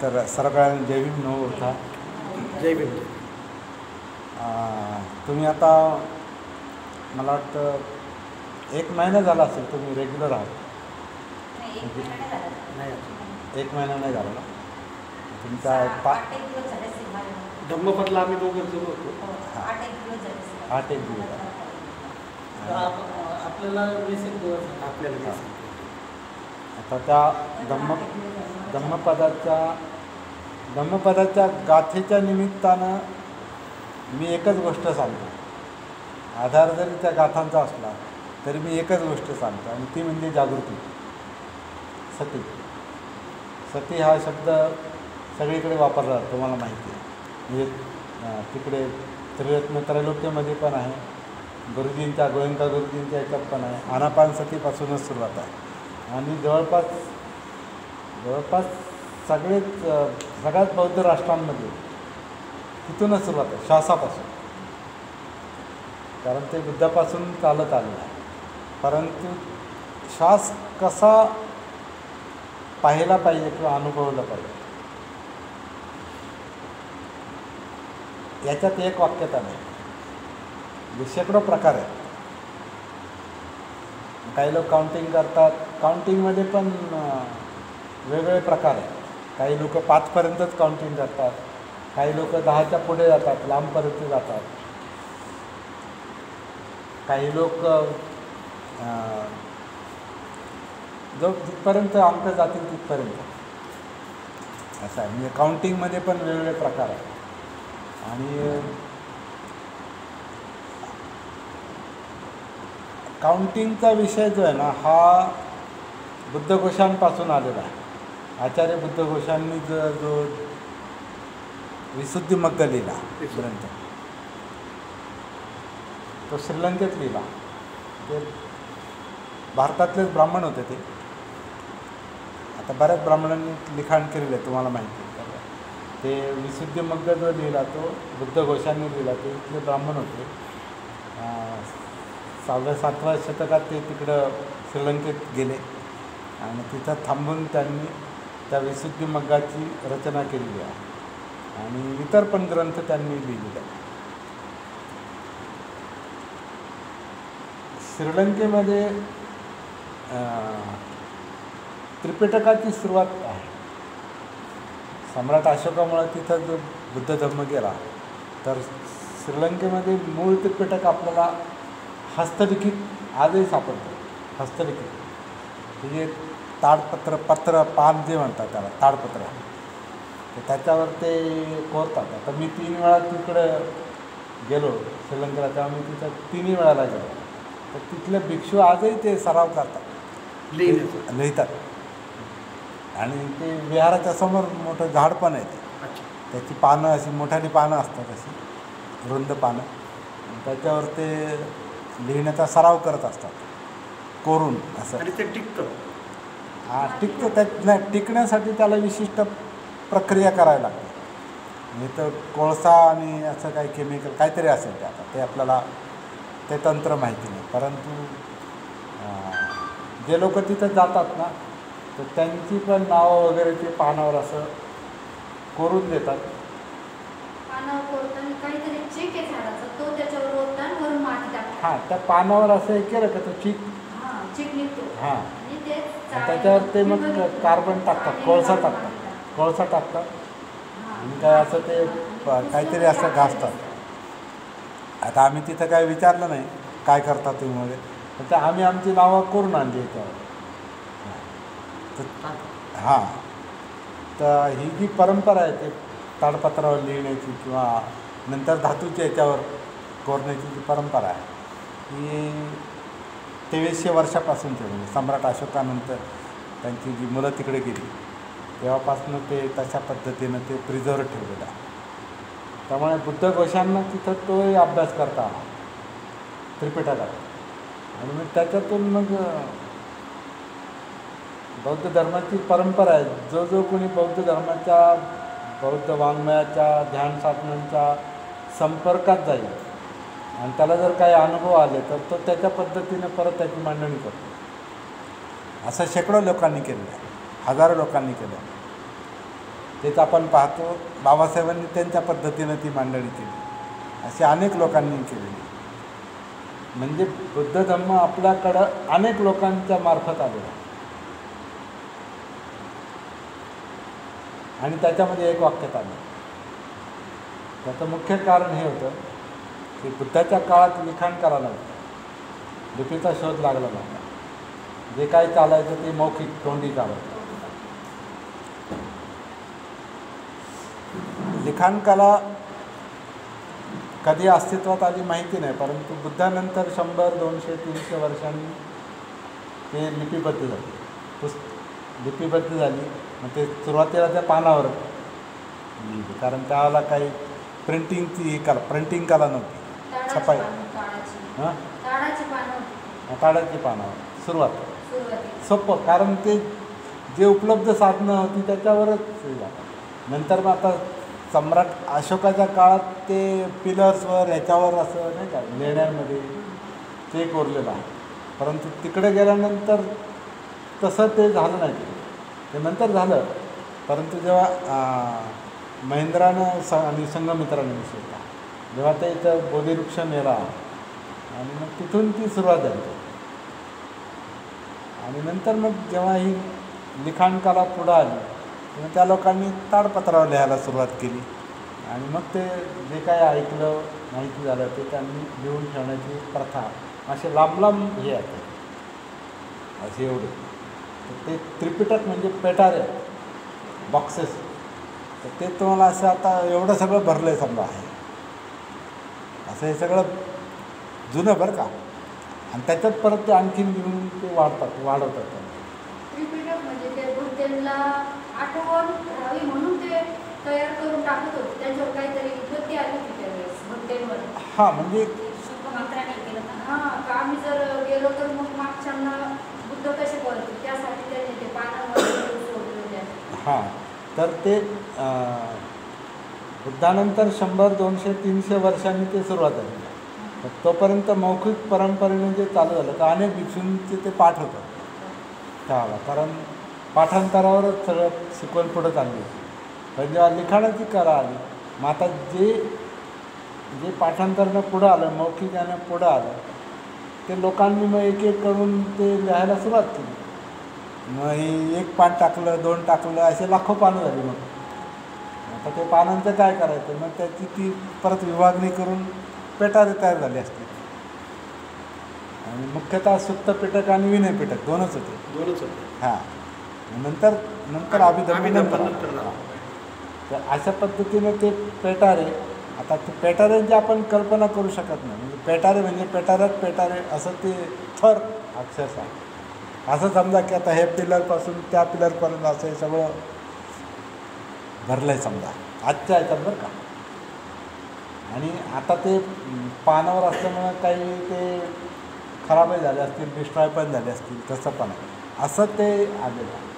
तर सगळ्यांना जय भीम न उरता जय भीम. तुम्ही आता मला वाटतं 1 महिना झाला असेल तुम्ही रेग्युलर आहात. नाही 1 महिना नाही झाला ना तुमचा धम्मपदला आम्ही दोघं जण होतो. 8 एक दिवस आपल्याला 20 दिवस आपल्याला आता त्या धम्मपदाच्या गाथेच्या निमित्तानं मी एकच गोष्ट सांगतो. आधार जरी त्या गाथांचा असला तरी मी एकच गोष्ट सांगतो आणि ती म्हणजे जागृती. सती. सती हा शब्द सगळीकडे वापरला जातो, तुम्हाला माहिती आहे. म्हणजे तिकडे त्रिरत्न त्रैलोक्यमध्ये पण आहे, गुरुजींच्या गोयंका गुरुजींच्या याच्यात पण आहे. आनापान सतीपासूनच सुरुवात आहे आणि जवळपास सगळ्याच बौद्ध राष्ट्रांमध्ये तिथूनच सुरुवात आहे, श्वासापासून. कारण ते बुद्धापासून चालत आलेलं आहे. परंतु श्वास कसा पाहिला पाहिजे किंवा अनुभवला पाहिजे याच्यात एक वाक्यता नाही. म्हणजे शेकडो प्रकार आहेत. काही लोक काउंटिंग करतात, काउंटिंगमध्ये पण वेगवेगळे प्रकार आहेत. काही लोक 5पर्यंतच काउंटिंग करतात, काही लोक 10च्या पुढे जातात, लांबपर्यंत जातात. काही लोक जो जिथपर्यंत अंक जातील तिथपर्यंत असं आहे. म्हणजे काउंटिंगमध्ये पण वेगवेगळे प्रकार आहेत. आणि काउंटिंगचा विषय जो आहे ना हा बुद्धघोषांपासून आलेला आहे. आचार्य बुद्धघोषांनी जो विशुद्धिमग्ग लिहिला ग्रंथ तो श्रीलंकेत लिहिला. ते भारतातलेच ब्राह्मण होते ते. आता बऱ्याच ब्राह्मणांनी लिखाण केलेलं आहे, तुम्हाला माहिती आहे. ते विशुद्धिमग्ग जो लिहिला तो बुद्धघोषांनी लिहिला. ते इथले ब्राह्मण होते. 6व्या-7व्या शतकात ते तिकडं श्रीलंकेत गेले आणि तिथं थांबून त्यांनी त्या विशुद्धिमग्गाची रचना केलेली आहे आणि इतर पण ग्रंथ त्यांनी लिहिलेले आहेत. श्रीलंकेमध्ये त्रिपिटकाची सुरुवात आहे. सम्राट अशोकामुळे तिथं जो बुद्ध धम्म गेला तर श्रीलंकेमध्ये मूळ त्रिपिटक आपल्याला हस्तलिखित आजही सापडतं. हस्तलिखित म्हणजे पत्र पान जे म्हणतात त्याला ताडपत्र, तर त्याच्यावर ते कोरतात. आता मी 3 वेळा तिकडं गेलो श्रीलंकेला, तेव्हा मी तिथं 3ही वेळाला गेलो. तर तिथले भिक्षू आजही ते सराव करतात, लिहितात. आणि ते विहाराच्या समोर मोठं झाड पण आहे. त्याची पानं अशी मोठ्याली पानं असतात, अशी रुंद पानं. त्याच्यावर ते लिहिण्याचा सराव करत असतात कोरून असं. आणि ते टिकतं. टिकतं. नाही, टिकण्यासाठी त्याला विशिष्ट प्रक्रिया करायला लागते. नाही तर कोळसा आणि असं काही केमिकल काहीतरी असेल ते. आता ते आपल्याला ते तंत्र माहिती नाही. परंतु जे लोक तिथं जातात ना तर त्यांची पण नावं वगैरे ते पानावर असं कोरून देतात. हां, त्या पानावर असं हे केलं का तो चीक निघतो. हां, त्याच्यावर ते मग कार्बन टाकतात, कोळसा टाकतात आणि काय असं ते काहीतरी असं घासतात. आता आम्ही तिथं काय विचारलं नाही काय करतात तुम्ही वगैरे, पण ते आम्ही आमची नावं करून आणली याच्यावर. हां, तर ही जी परंपरा आहे ते ताडपत्रावर लिहिण्याची किंवा नंतर धातूच्या याच्यावर कोरण्याची जी परंपरा आहे ही 2300 वर्षापासून ठेवली. सम्राट अशोकानंतर त्यांची जी मुलं तिकडे गेली तेव्हापासून ते तशा पद्धतीनं ते प्रिझर्व ठेवलेलं आहे. त्यामुळे बुद्धघोषांना तिथं तोही अभ्यास करता आला त्रिपिटकात. आणि मग त्याच्यातून मग बौद्ध धर्माची परंपरा आहे. जो कोणी बौद्ध धर्माच्या बौद्ध वाङ्मयाच्या ध्यान साधनांच्या संपर्कात जाईल आणि त्याला जर काही अनुभव आले तर तो त्याच्या पद्धतीने परत त्याची मांडणी करतो. असं शेकडो लोकांनी केलेलं आहे, हजारो लोकांनी केलं. तेच आपण पाहतो बाबासाहेबांनी त्यांच्या पद्धतीनं ती मांडणी केली, अशी अनेक लोकांनी केलेली. म्हणजे बुद्ध धम्म आपल्याकडं अनेक लोकांच्या मार्फत आलेला. आणि त्याच्यामध्ये एक वाक्यात आलं. त्याचं मुख्य कारण हे होतं की बुद्धाच्या काळात लिखाण करायला होतं, लिपीचा शोध लागला नव्हता. जे काय चालायचं ते मौखिक तोंडी चालायचं. लिखाण कला कधी अस्तित्वात आली माहिती नाही, परंतु बुद्धानंतर 100, 200, 300 वर्षांनी ते लिपिबद्ध झाली. लिपिबद्ध झाली. मग ते सुरुवातीला त्या पानावर लिहिली, कारण त्यावेळेला काही प्रिंटिंगची प्रिंटिंग कला नव्हती, छपाई. हां, ताडाची पानावर सुरुवात सोपं, कारण ते जे उपलब्ध साधनं होती त्याच्यावरच नंतर मग आता सम्राट अशोकाच्या काळात ते पिलर्सवर ह्याच्यावर असं नाही का लेण्यांमध्ये ते कोरलेलं आहे. परंतु तिकडे गेल्यानंतर तसं ते झालं नाही. ते नंतर झालं, परंतु जेव्हा महेंद्रानं आणि संघमित्रानं विषयला जेव्हा ते इथं बोधिवृक्ष नेला आणि मग तिथून ती सुरुवात झाली. आणि नंतर मग जेव्हा ही लिखाण कला पुढं आली तेव्हा त्या लोकांनी ताडपत्रावर लिहायला सुरुवात केली. आणि मग ते जे काय ऐकलं माहिती झालं ते त्यांनी लिहून ठेवण्याची प्रथा असे लांब लांब हे आहे असे एवढे. तर ते त्रिपिटक म्हणजे पेटारे बॉक्सेस, तर ते तुम्हाला असं आता एवढं सगळं भरलं आहे समजा आहे असं हे सगळं जुनं बरं का. आणि त्याच्यात परत ते आणखीन घेऊन ते वाढवतात. त्रिपिटक म्हणजे ते बुद्धांना आठवण राहावी म्हणून ते तयार करून टाकत होते. त्यांच्यावर काहीतरी विपत्ती आली होती त्यावेळेस बुद्धांवर. हां, म्हणजे हां, का आम्ही जर गेलो तर मग मागच्यांना बुद्ध कसे करतील त्यासाठी त्यांनी ते पानावर सोडलेले. हां, तर ते बुद्धानंतर 100, 200, 300 वर्षांनी ते सुरुवात झाली. तर तोपर्यंत मौखिक परंपरेने जे चालू झालं तर अनेक भिक्षूंचे ते पाठ होतं त्यावेळेला, कारण पाठांतरावरच सगळं शिकवण पुढं चालली होती. पण जेव्हा लिखाणाची कला आली मग आता जे पाठांतरानं पुढं आलं, मौखिकानं पुढं आलं, ते लोकांनी मग एक एक करून ते लिहायला सुरुवात केली. मग एक पान टाकलं, 2 टाकलं, असे लाखो पानं झाली. मग आता ते पानांचं काय करायचं, मग त्याची ती परत विभागणी करून पेटारे तयार झाले असते. आणि मुख्यतः सुत्त पिटक आणि विनय पिटक दोनच होते. हां, नंतर अभिधम्म. तर अशा पद्धतीने ते पेटारे. आता ते पेटाऱ्यांची आपण कल्पना करू शकत नाही. म्हणजे पेटारे म्हणजे पेटारे असं ते थर अक्षरशः असं समजा की आता हे पिलरपासून त्या पिलरपर्यंत असं हे सगळं भरलं आहे समजा आजच्या ह्याच्यात बरं का. आणि आता ते पानावर असल्यामुळं काही ते खराबही झाले असतील, डिस्ट्रॉय पण झाले असतील, तसं पण आहे असं ते आलेलं आहे.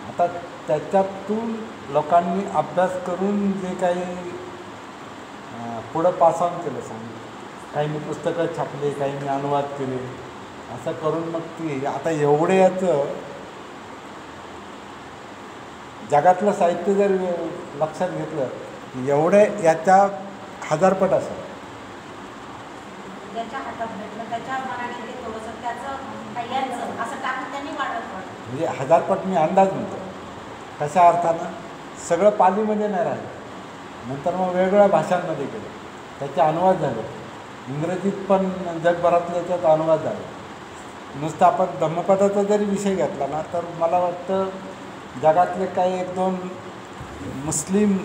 आता त्याच्यातून लोकांनी अभ्यास करून जे काही पुढं पास ऑन केलं काहींनी पुस्तकं छापले, काहींनी अनुवाद केले, असं करून मग ती आता एवढे याचं जगातलं साहित्य जर लक्षात घेतलं की एवढे याच्या 1000 पट असेल. ज्याच्या हातात भेटलं त्याच्या मनाने ते थोडंसं त्याचं पहिल्यांचं असं टाकून त्यांनी वाढत म्हणजे 1000 पट मी अंदाज म्हणतो. कशा अर्थानं सगळं पालीमध्ये नाही राहिलं, नंतर मग वेगवेगळ्या भाषांमध्ये गेलं, त्याचे अनुवाद झाले, इंग्रजीत पण जगभरातल्या याच्यात अनुवाद झाले. नुसतं आपण धम्मपदाचा जरी विषय घेतला ना तर मला वाटतं जगातले काही 1-2 मुस्लिम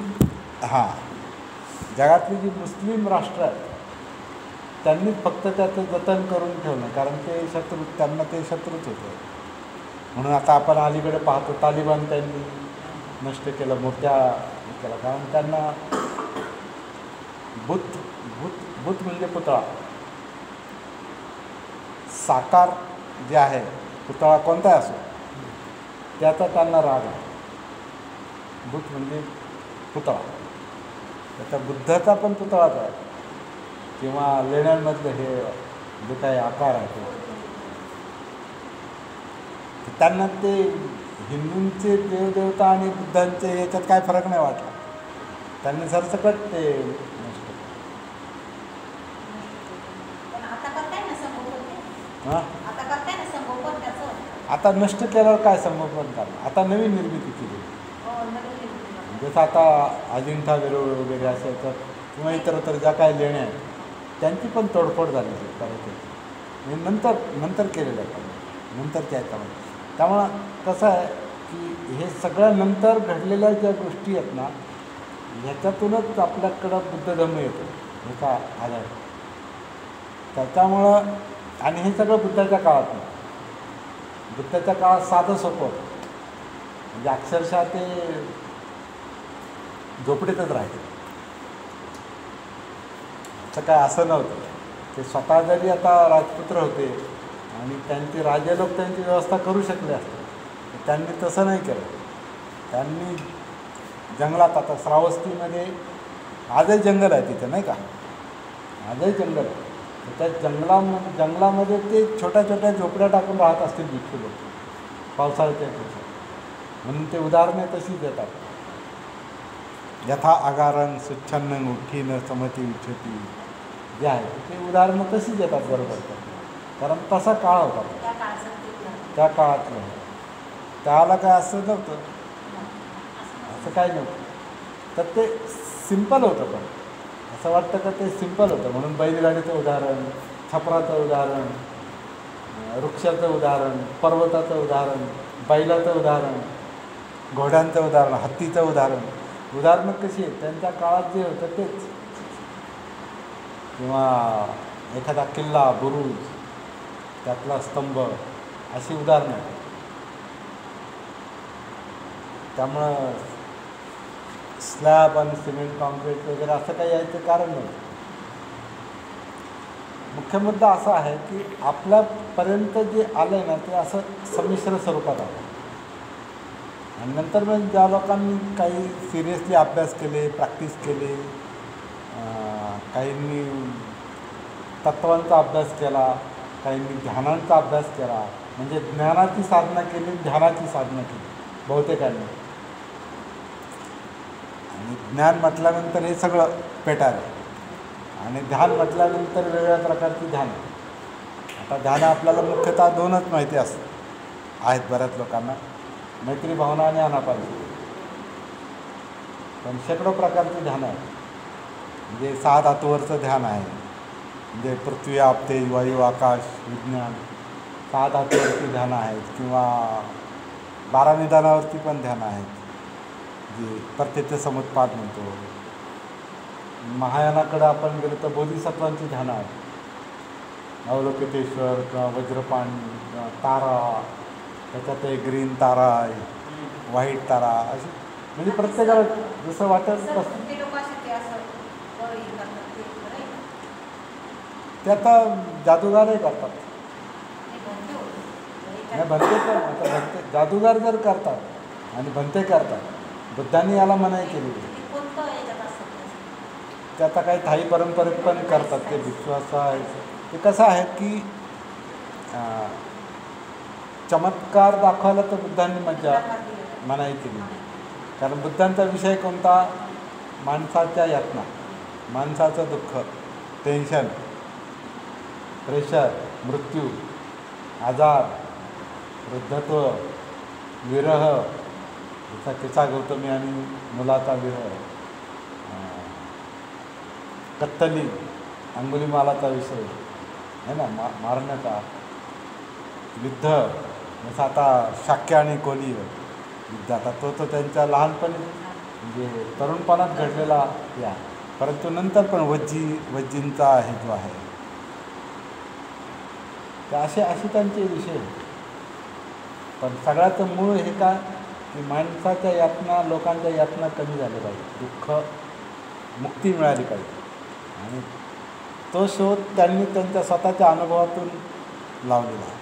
जगातली जी मुस्लिम राष्ट्र आहेत त्यांनीच फक्त त्याचं जतन करून ठेवलं, कारण ते त्यांना ते शत्रूच होते. म्हणून आता आपण अलीकडे पाहतो तालिबान त्यांनी नष्ट केलं, मूर्त्या केला, कारण त्यांना बुत म्हणजे पुतळा साकार जे आहे, पुतळा कोणताही असो त्याचा त्यांना राग आहे. बुत म्हणजे पुतळा, त्याचा बुद्धाचा पण पुतळाच आहे किंवा लेण्यांमधलं हे जे काही आकार आहे ते त्यांना ते हिंदूंचे देवदेवता आणि बुद्धांचे याच्यात काय फरक नाही वाटला. त्यांनी सरसकट ते नष्ट केलं. पण आता करताय ना संगोपन ते? हां आता करताय ना संगोपन त्याचं? आता नष्ट केल्यावर काय संगोपन करणार. आता नवीन निर्मिती केली. हो, नवीन निर्मिती. जसं आता अजिंठा वेरूळ वगैरे असेल तर किंवा इतरत्र ज्या काही लेण्या आहेत त्यांची पण तोडफोड झाली करायची नंतर केलेलं आहे नंतरच्या ह्याच्यामध्ये. त्यामुळं कसं आहे की हे सगळ्या नंतर घडलेल्या ज्या गोष्टी आहेत ना ह्याच्यातूनच आपल्याकडं बुद्ध धर्म येतो ह्याचा आधार. त्याच्यामुळं आणि हे सगळं बुद्धाच्या काळात नाही. बुद्धाच्या काळात साधं सोपं होतं. म्हणजे अक्षरशः ते झोपडीतच राहायचे. तर काय असं नव्हतं. ते स्वतः जरी आता राजपुत्र होते आणि त्यांचे राजे लोक त्यांची व्यवस्था करू शकले असते त्यांनी तसं नाही केलं. त्यांनी जंगलात आता श्रावस्तीमध्ये आजही जंगल आहे तिथे नाही का आजही जंगल आहे. त्या जंगलामध्ये ते छोट्या छोट्या झोपड्या टाकून राहत असतील भिक्षू लोक पावसाळ्याच्या दिवसात. म्हणून ते उदाहरणे तशीच देतात. यथा आगारण स्वच्छन्न उठीन समती उच्चती जे आहे ते उदाहरणं तशीच येतात बरोबर. कारण तसा काळ होता त्या काळाचं ते त्या काळातलं. त्याला काय असं नव्हतं असं काय नव्हतं. तर ते सिम्पल होतं. पण असं वाटतं का ते सिम्पल होतं म्हणून बैलगाडीचं उदाहरण छपराचं उदाहरण वृक्षाचं उदाहरण पर्वताचं उदाहरण बैलाचं उदाहरण घोड्यांचं उदाहरण हत्तीचं उदाहरणं कशी आहेत त्यांच्या काळात जे होतं तेच. किंवा एखादा किल्ला बुरुज त्यातला स्तंभ अशी उदाहरणं आहेत. त्यामुळं स्लॅब आणि सिमेंट कॉन्क्रीट वगैरे असं काही यायचं कारण नव्हतं. मुख्य मुद्दा असा आहे की आपल्यापर्यंत जे आलं आहे ना ते असं संमिश्र स्वरूपात आलं. आणि नंतर मग ज्या लोकांनी काही सिरियसली अभ्यास केले प्रॅक्टिस केले काहींनी तत्त्वांचा अभ्यास केला काहींनी ध्यानांचा अभ्यास केला म्हणजे ज्ञानाची साधना केली ध्यानाची साधना केली बहुतेकांनी. आणि ज्ञान म्हटल्यानंतर हे सगळं पेटाळलं आणि ध्यान म्हटल्यानंतर वेगवेगळ्या प्रकारची ध्यान. आता ध्यानं आपल्याला मुख्यतः दोनच माहिती आहेत बऱ्याच लोकांना मैत्री भावना आणि आनापानसती. पण शेकडो प्रकारची ध्यानं आहेत. म्हणजे 6 धातूवरचं ध्यान आहे म्हणजे पृथ्वी आप तेज वायू आकाश विज्ञान 6 धातूवरची ध्यानं आहेत किंवा 12 निदानावरती पण ध्यानं आहेत जे प्रत्यक्ष समुत्पाद म्हणतो. महायानाकडं आपण गेलो तर बोधिसत्वांची ध्यानं आहेत. अवलोकितेश्वर किंवा वज्रपाणी किंवा तारा त्याच्यात एक ग्रीन तारा आहे व्हाईट तारा अशी म्हणजे प्रत्येकाला जसं वाटेल तसं. ते लोक असे ते असं हे करतात ते खरं आहे. ते आता जादूगारही करतात. ते भरते होते. नाही भंते पण आता भंते जादूगार जर करतात आणि भंते करतात बुद्धांनी याला मनाई केलेली. ते कोणतं याच्यात असतं ते आता काही थाई परंपरेत पण करतात ते विश्वास आहे. ते कसं आहे की चमत्कार दाखवायला तर बुद्धांनी मनाई केली. कारण बुद्धांचा विषय कोणता माणसाच्या यातना माणसाचं दुःख टेन्शन प्रेशर मृत्यू आजार वृद्धत्व विरह जसा किस्सा गौतमी आणि मुलाचा विरह कत्तली अंगुलीमालाचा विषय आहे ना मारण्याचा युद्ध जसं आता शाक्य आणि कोली युद्ध आता तो त्यांच्या लहानपणी म्हणजे तरुणपणात घडलेला या परंतु नंतर पण वज्जींचा हे जो आहे तर असे त्यांचे विषय. पण सगळ्याचं मूळ हे काय की माणसाच्या यातना लोकांच्या यातना कमी झाल्या पाहिजे दुःख मुक्ती मिळाली पाहिजे आणि तो शोध त्यांनी त्यांच्या स्वतःच्या अनुभवातून लावलेला आहे.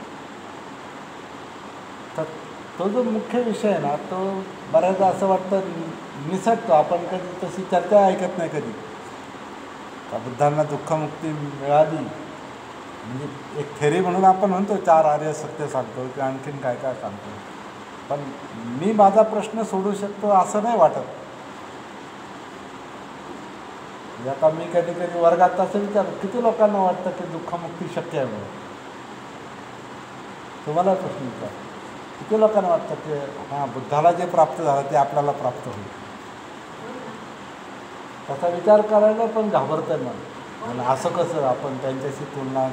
तर तो जो मुख्य विषय आहे ना तो बऱ्याचदा असं वाटतं निसटतो. आपण कधी तशी चर्चा ऐकत नाही कधी. त्या बुद्धांना दुःखमुक्ती मिळाली म्हणजे एक थेरी म्हणून आपण म्हणतो 4 आर्य सत्य सांगतो किंवा आणखीन काय काय सांगतो पण मी माझा प्रश्न सोडू शकतो असं नाही वाटत. म्हणजे आता मी कधी कधी वर्गात असं विचारतो, किती लोकांना वाटतं की दुःखमुक्ती शक्य आहे म्हणून? तुम्हाला प्रश्न विचार, किती लोकांना वाटतं की हां बुद्धाला जे प्राप्त झालं ते आपल्याला प्राप्त होईल? त्याचा विचार करायला पण घाबरतं म्हणून असं कसं आपण त्यांच्याशी तुलना.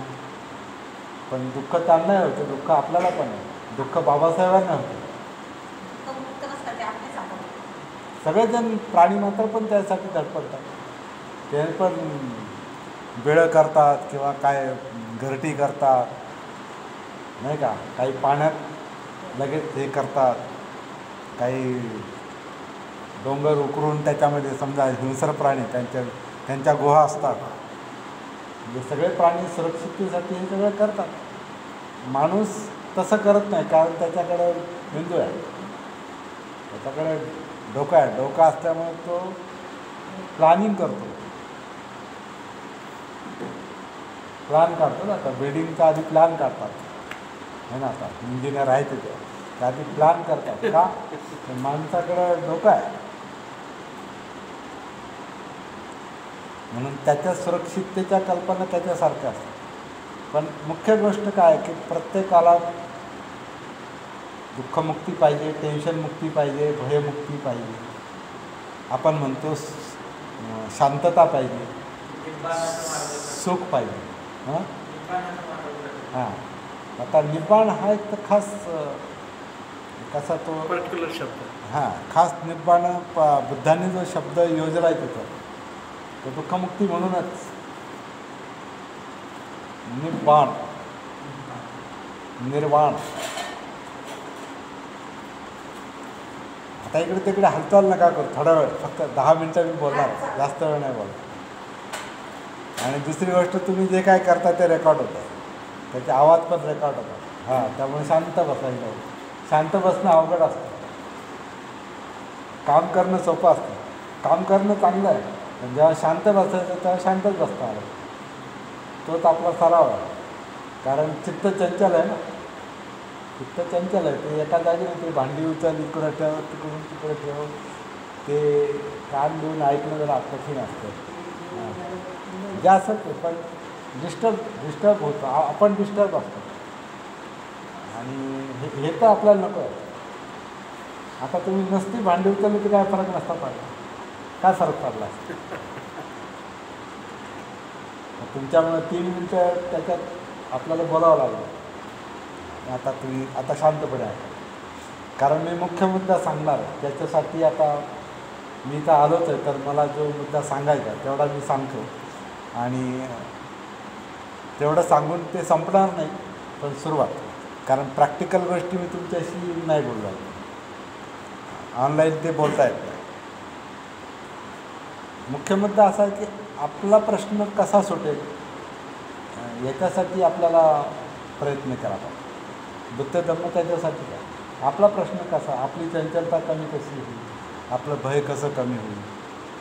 पण दुःख त्यांना होतं, दुःख आपल्याला पण आहे, दुःख बाबासाहेबांना होतं. मुक्त नसतं ते आपलेच आपण. सगळेजण प्राणी मात्र पण त्यासाठी धडपडतात. ते पण बेळं करतात किंवा काय घरटी करतात नाही का, काही पाण्यात लगेच हे करतात, काही डोंगर उकरून त्याच्यामध्ये समजा हिंस्र प्राणी त्यांच्या गुहा असतात. म्हणजे सगळे प्राणी सुरक्षिततेसाठी हे सगळं करतात. माणूस तसं करत नाही, कारण त्याच्याकडे मेंदू आहे, त्याच्याकडे डोकं आहे. डोकं असल्यामुळे तो प्लॅनिंग करतो, प्लॅन काढतो ना. आता बिल्डिंगचा आधी प्लॅन काढतात है ना, आता इंजिनियर आहे तिथे, ते आधी प्लॅन करतात. का? माणसाकडं डोकं आहे म्हणून त्याच्या सुरक्षिततेच्या कल्पना त्याच्यासारख्या असतात. पण मुख्य गोष्ट काय आहे की प्रत्येकाला दुःखमुक्ती पाहिजे, टेन्शनमुक्ती पाहिजे, भयमुक्ती पाहिजे, आपण म्हणतो शांतता पाहिजे, सुख पाहिजे. हां, आता निब्बाण हा एक तर खास कसा तो पर्टिक्युलर शब्द. हां, खास निब्बाण बुद्धांनी जो शब्द योजला आहे तिथं, तो दुःखमुक्ती म्हणूनच निब्बाण, निर्वाण. आता इकडे तिकडे हालचाल नका करू, थोडा वेळ, फक्त 10 मिनटं मी बोलणार, जास्त वेळ नाही बोलणार. आणि दुसरी गोष्ट, तुम्ही जे काय करता ते रेकॉर्ड होतं, त्याचे आवाज पण रेकॉर्ड होतात. हां, त्यामुळे शांत बसायला, शांत बसणं अवघड असतं, काम करणं सोपं असतं. काम करणं चांगलं आहे, पण जेव्हा शांत बसायचं तेव्हा शांतच बसता आलं, तोच आपला सराव आहे. कारण चित्त चंचल आहे ना, चित्त चंचल आहे, ते एका जागी नाही, ते भांडी उचल, इकडं ठेव, तिकडून तिकडे ठेव, ते कान देऊन ऐकणं जरा कठीण असतं. जे असं ते पण डिस्टर्ब होतं, आपण डिस्टर्ब असतो. आणि हे तर आपल्याला नको आहे. आता तुम्ही नसती भांडी उचलली तर काय फरक नसता पडला, काय फरक पडला असता? तुमच्यामुळे 3 मिनटं त्याच्यात आपल्याला बोलावं लागलं. आता तुम्ही आता शांतपणे आहे, कारण मी मुख्य मुद्दा सांगणार आहे. त्याच्यासाठी आता मी इथं आलोच आहे, तर मला जो मुद्दा सांगायचा तेवढा मी सांगतो. आणि तेवढं सांगून ते संपणार नाही, पण सुरुवात. कारण प्रॅक्टिकल गोष्टी मी तुमच्याशी नाही बोलणार, ऑनलाईन ते बोलता येत नाही. मुख्य मुद्दा असा आहे की आपला प्रश्न कसा सुटेल याच्यासाठी आपल्याला प्रयत्न करावा पाहिजे. बुद्ध धम्म त्याच्यासाठी काय, आपला प्रश्न कसा, आपली चंचलता कमी कशी होईल, आपलं भय कसं कमी होईल,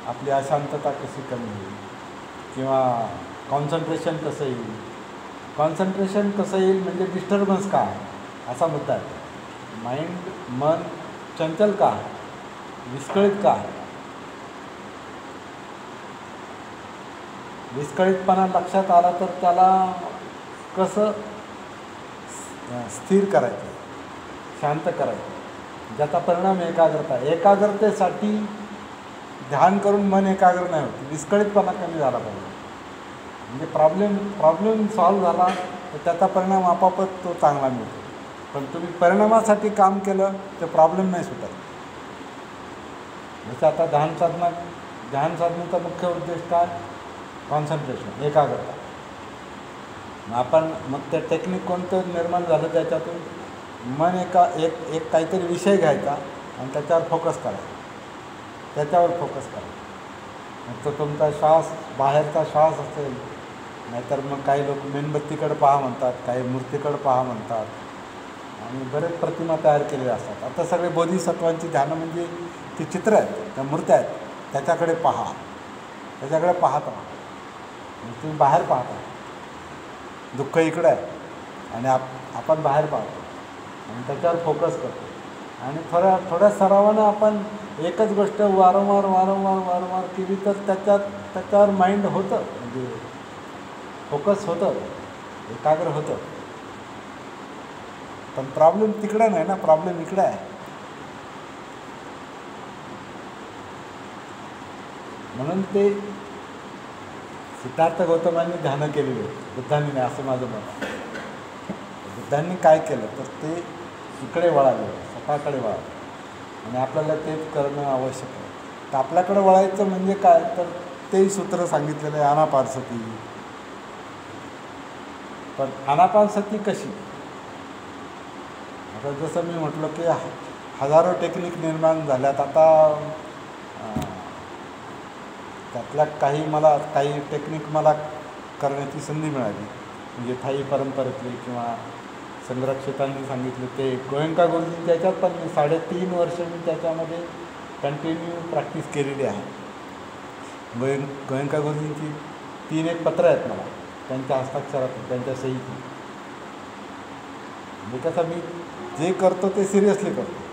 आपली अशांतता कशी कमी होईल, किंवा कॉन्सन्ट्रेशन कसं येईल. कॉन्सन्ट्रेशन कसं येईल म्हणजे डिस्टर्बन्स का आहे असा मुद्दा आहे. माइंड, मन चंचल का आहे, विस्कळीत का आहे. विस्कळीतपणा लक्षात आला तर त्याला कसं स्थिर करायचं, शांत करायचं, ज्याचा परिणाम एकाग्रता. एकाग्रतेसाठी ध्यान करून मन एकाग्र नाही होत, विस्कळीतपणा कमी झाला पाहिजे. म्हणजे प्रॉब्लेम सॉल्व्ह झाला तर त्याचा परिणाम आपोआपच तो चांगला मिळतो. पण तुम्ही परिणामासाठी काम केलं तर प्रॉब्लेम नाही सुटत. जसं आता ध्यान साधनेचा मुख्य उद्देश काय, कॉन्सन्ट्रेशन, एकाग्रता. मग ते टेक्निक कोणतं निर्माण झालं, त्याच्यातून मन एक काहीतरी विषय घ्यायचा आणि त्याच्यावर फोकस करायचा, त्याच्यावर फोकस करायचा. मग तो तुमचा श्वास, बाहेरचा श्वास असेल, नाहीतर मग काही लोक मेणबत्तीकडे पहा म्हणतात, काही मूर्तीकडे पहा म्हणतात, आणि बरेच प्रतिमा तयार केलेल्या असतात. आता सगळे बोधिसत्वांची ध्यानं म्हणजे ती चित्र आहेत, त्या मूर्त्या आहेत, त्याच्याकडे पहा, त्याच्याकडे पाहत राहा. तुम्ही बाहेर पाहता, दुःख इकडं आहे आणि आपण बाहेर पाहतो आणि त्याच्यावर फोकस करतो. आणि थोड्या सरावानं आपण एकच गोष्ट वारंवार केली तर त्याच्यावर माइंड होतं, म्हणजे फोकस होतं, एकाग्र होतं. पण प्रॉब्लेम तिकडं नाही ना, प्रॉब्लेम इकडं आहे. म्हणून ते सिद्धार्थ गौतमांनी ध्यानं केलेली होती, बुद्धांनी नाही असं माझं मत आहे. बुद्धांनी काय केलं तर ते इकडे वळाले, स्वतःकडे वळाले, आणि आपल्याला तेच करणं आवश्यक आहे. तर आपल्याकडे वळायचं म्हणजे काय, तर तेही सूत्र सांगितलेलं आहे, आनापानसती. पण आनापानसती कशी, आता जसं मी म्हटलं की हजारो टेक्निक निर्माण झाल्यात. आता त्यातल्या काही टेक्निक मला करण्याची संधी मिळाली, म्हणजे थाई परंपरेतली किंवा संरक्षितांनी सांगितले ते गोयंका गुरुजींच्या याच्यात. पण मी 3.5 वर्ष मी त्याच्यामध्ये कंटिन्यू प्रॅक्टिस केलेली आहे. गोयंका गुरुजींची 3 पत्र आहेत मला, त्यांच्या हस्ताक्षरातून, त्यांच्या सहीतून. म्हणजे कसं मी जे करतो ते सिरियसली करतो,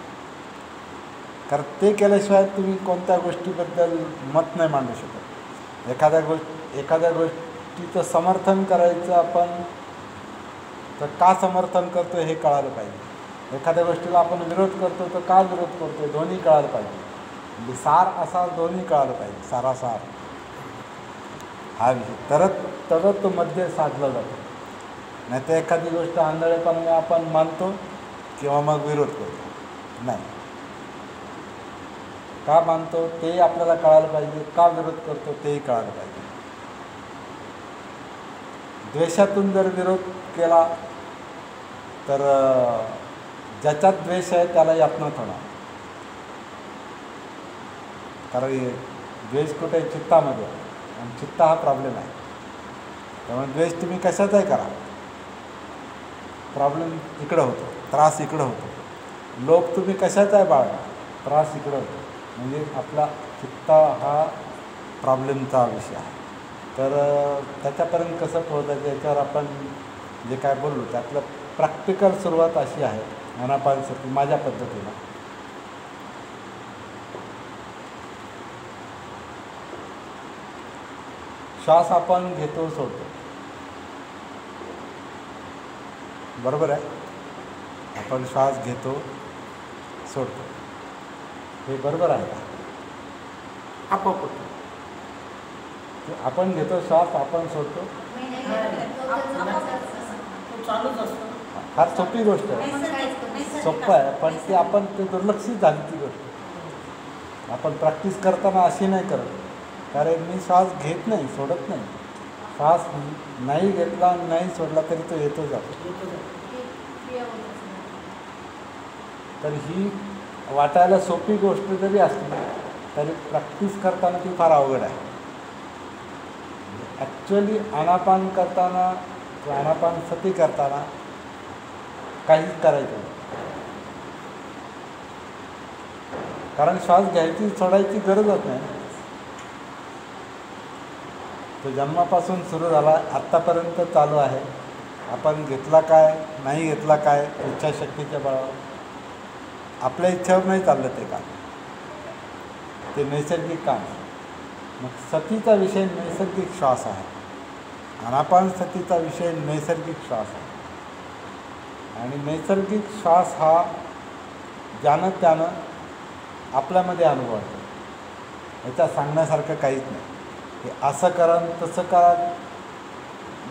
कारण ते केल्याशिवाय तुम्ही कोणत्या गोष्टीबद्दल मत नाही मांडू शकत. एखाद्या गोष्टीचं समर्थन करायचं आपण, तर का समर्थन करतो हे कळालं पाहिजे. एखाद्या गोष्टीला आपण विरोध करतो तर का विरोध करतो दोन्ही कळालं पाहिजे. म्हणजे सार असा दोन्ही कळालं पाहिजे, सारासार हा विषय, तरच तो मध्य साधला जातो. नाही तर एखादी गोष्ट आंधळेपणाने आपण मानतो किंवा मग विरोध करतो. नाही, का मानतो तेही आपल्याला कळायला पाहिजे, का विरोध करतो तेही कळायला पाहिजे. द्वेषातून जर विरोध केला तर ज्याच्यात द्वेष आहे त्याला यातनाच होणार. कारण द्वेष कुठे चित्तामध्ये आहे, आणि चित्त हा प्रॉब्लेम आहे. त्यामुळे द्वेष तुम्ही कशाचाही करा, प्रॉब्लेम इकडं होतो, त्रास इकडं होतो. लोभ तुम्ही कशाचाही बाळगा, त्रास इकडं होतो. म्हणजे आपला चित्त हा प्रॉब्लेमचा विषय आहे. तर त्याच्यापर्यंत कसं पोहोचायचं याच्यावर आपण जे काय बोललो त्यातलं प्रॅक्टिकल सुरुवात अशी आहे आनापानसती माझ्या पद्धतीनं. श्वास आपण घेतो सोडतो, बरोबर आहे. आपण श्वास घेतो सोडतो, हे बरोबर आहे का? आपोआप होतं. आपण घेतो श्वास, आपण सोडतो, मी नाही घेत. तो चालूच असतो. फार सोपी गोष्ट आहे, सोपं आहे. पण ते आपण ते दुर्लक्षित झाली ती गोष्ट. आपण प्रॅक्टिस करताना अशी नाही करत, कारण मी श्वास घेत नाही, सोडत नाही. श्वास नाही घेतला नाही सोडला तरी तो येतो जातो. तर ही वाटायला सोपी गोष्ट जरी असली तरी प्रॅक्टिस करताना ती फार अवघड आहे. ॲक्च्युअली आनापान करताना किंवा आनापानसती करताना काहीच करायचं नाही, कारण श्वास घ्यायची सोडायची गरजच नाही. तो जन्मापासून सुरू झाला, आत्तापर्यंत चालू आहे. आपण घेतला काय नाही घेतला काय इच्छाशक्तीच्या बळावर, आपल्या इच्छेवर नाही चाललं ते काम, ते नैसर्गिक काम. मग सतीचा विषय नैसर्गिक श्वास आहे, आनापानसतीचा विषय नैसर्गिक श्वास आहे. आणि नैसर्गिक श्वास हा ज्यानं त्यानं आपल्यामध्ये अनुभवतो. याच्यात सांगण्यासारखं काहीच नाही. हे असं करा तसं करा,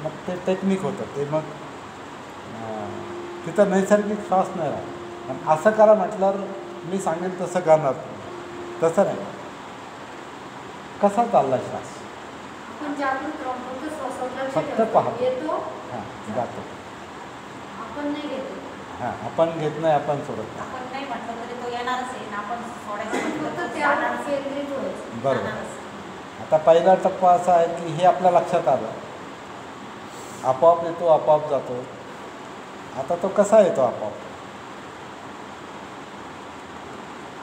मग ते टेक्निक होतं. ते मग तिथं नैसर्गिक श्वास नाही राहत. आणि असं करा म्हटल्यावर मी सांगेन तसं करणार, तसं नाही. कसा चालला श्वास आपण जागृत राहून फक्त श्वासावर लक्ष फक्त ठेवतो. पहा. येतो, हां, जातो. आपण नाही घेतो. हां, आपण घेत नाही, आपण सोडत नाही. आपण नाही म्हटलं तरी तो येणारच आहे ना. आपण सोडायचं म्हटलं फक्त तर त्यावर जाणारच आहे. केंद्रित व्हायचं. बरोबर. जाणारच. आता पहिला टप्पा असा आहे की हे आपल्या लक्षात आलं, आपोआप येतो आपोआप जातो. आता तो कसा येतो आपोआप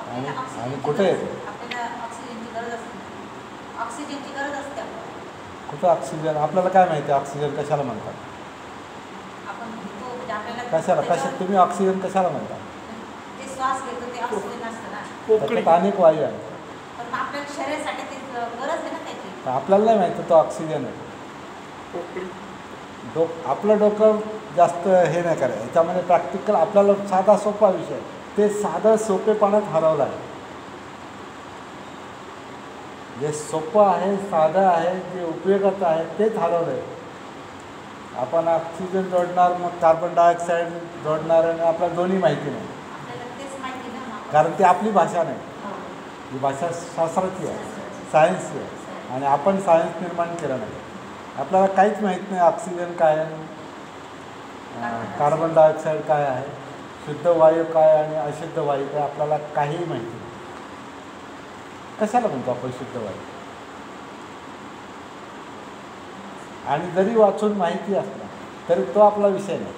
आपल्याला आणि ऑक्सिजनची कुठे गरज- येतो? आपल्याला ऑक्सिजनची गरज असते. ऑक्सिजनची गरज असते आपल्याला. कुठं ऑक्सिजन, आपल्याला काय माहिती आहे ऑक्सिजन कशाला म्हणतात? आपण घेतो म्हणजे आपल्याला कशाला त्याच्यावर- तुम्ही ऑक्सिजन कशाला म्हणता? ते श्वास घेतो ते ऑक्सिजन असतं ना. पोकळी त्याच्यात अनेक वायू आहेत. पण आपल्या शरीरासाठी ते गरज आहे ना त्याची. तर आपल्याला नाही माहिती तो ऑक्सिजन आहे. पोकळी आपलं डोकं जास्त हे नाही करायचं. याच्यामध्ये प्रॅक्टिकल आपल्याला साधा सोपा विषय ते साधं सोपेपणात हरवलं आहे. जे सोपं आहे, साधं आहे, जे उपयोगाचं आहे तेच हरवलं आहे. आपण ऑक्सिजन जोडणार, मग कार्बन डायऑक्साईड जोडणार, आणि आपल्याला दोन्ही माहिती नाही. आपल्याला तेच माहिती ना मग. कारण ती आपली भाषा नाही. हो. ही भाषा शास्त्राची आहे, सायन्सची आहे, आणि आपण सायन्स निर्माण केलं नाही. आपल्याला काहीच माहीत नाही ऑक्सिजन काय आहे, कार्बन डायऑक्साईड काय आहे, शुद्ध वायू काय आणि अशुद्ध वायू काय, आपल्याला काहीही माहिती नाही. कशाला म्हणतो आपण शुद्ध वायू? आणि जरी वाचून माहिती असला तरी तो आपला विषय नाही.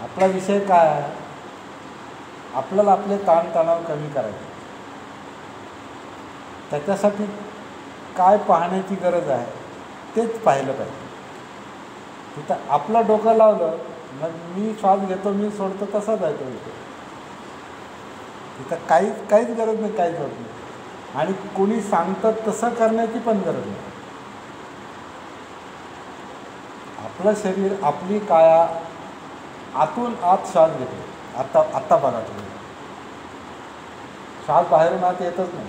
आपला विषय काय आहे? आपल्याला आपले ताणतणाव कमी करायचे. त्याच्यासाठी काय पाहण्याची गरज आहे तेच पाहिलं पाहिजे. तिथं आपलं डोकं लावलं, मग मी श्वास घेतो, मी सोडतो, तसाच आहे तो विषय. तिथं काहीच गरज नाही, काहीच होत नाही. आणि कोणी सांगतं तसं करण्याची पण गरज नाही. आपलं शरीर, आपली काया आतून आत श्वास घेते. आत्ता बघा तुम्ही, श्वास बाहेरून आत येतच नाही.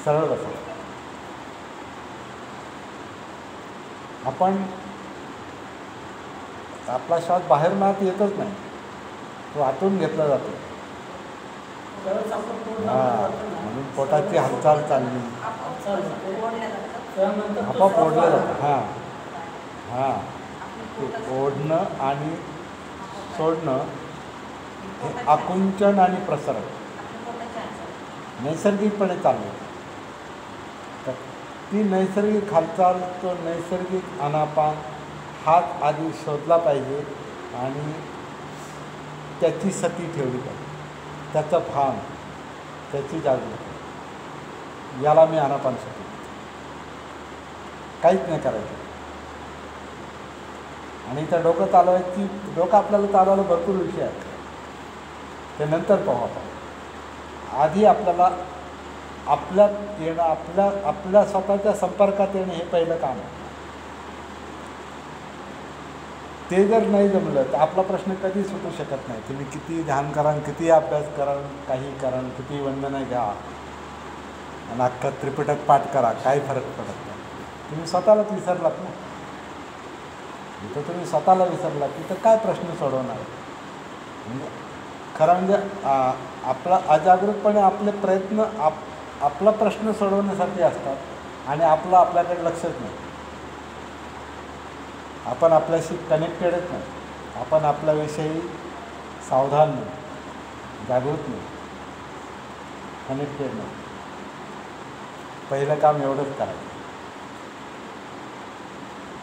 सरळ बसा. आपला श्वास बाहेरून आत येतच नाही, तो आतून घेतला जातो. त्यावेळेस आपण पोट हां, दाबलं जातं ना. म्हणून पोटाची हालचाल चालली, ओढलं जातं. त्यानंतर तो आपोआप श्वास ओढलं बाहेर जातं. हां हां, आपलं ते पोटच- ओढणं आणि सोडणं हे पोटाची आकुंचन आणि प्रसरण आपल्या पोटाची हालचाल. नैसर्गिकपणे चाललं. तर ती नैसर्गिक हालचाल, तो नैसर्गिक आनापान हाच आधी शोधला पाहिजे आणि त्याची सती ठेवली पाहिजे. त्याचं भान, त्याची जागृती, याला मी आनापान शिकतो. काहीच नाही करायचं. आणि इथं डोकं चालवायची, डोकं आपल्याला चालवायला भरपूर विषय आहेत, ते नंतर पाहू आपण. आधी आपल्याला आपल्यात येणं, आपल्या स्वतःच्या संपर्कात येणं हे पहिलं काम आहे. ते जर नाही जमलं तर आपला प्रश्न कधी सुटू शकत नाही. तुम्ही किती ध्यान कराल, किती अभ्यास कराल, काही कराल, किती वंदना घ्या आणि अख्खा त्रिपिटक पाठ करा, काही फरक पडत नाही. तुम्ही स्वतःलाच विसरलात ना. इथं तुम्ही स्वतःला विसरलात, तिथं काय प्रश्न सोडवणार? म्हणजे खरं म्हणजे आपला अजागृतपणे आपले प्रयत्न आपला प्रश्न सोडवण्यासाठी असतात आणि आपल्याकडे लक्षच नाही. आपण आपल्याशी कनेक्टेडच नाही. आपण आपल्याविषयी सावधान नाही, जागृत नाही, कनेक्टेड नाही. पहिलं काम एवढंच करायचं.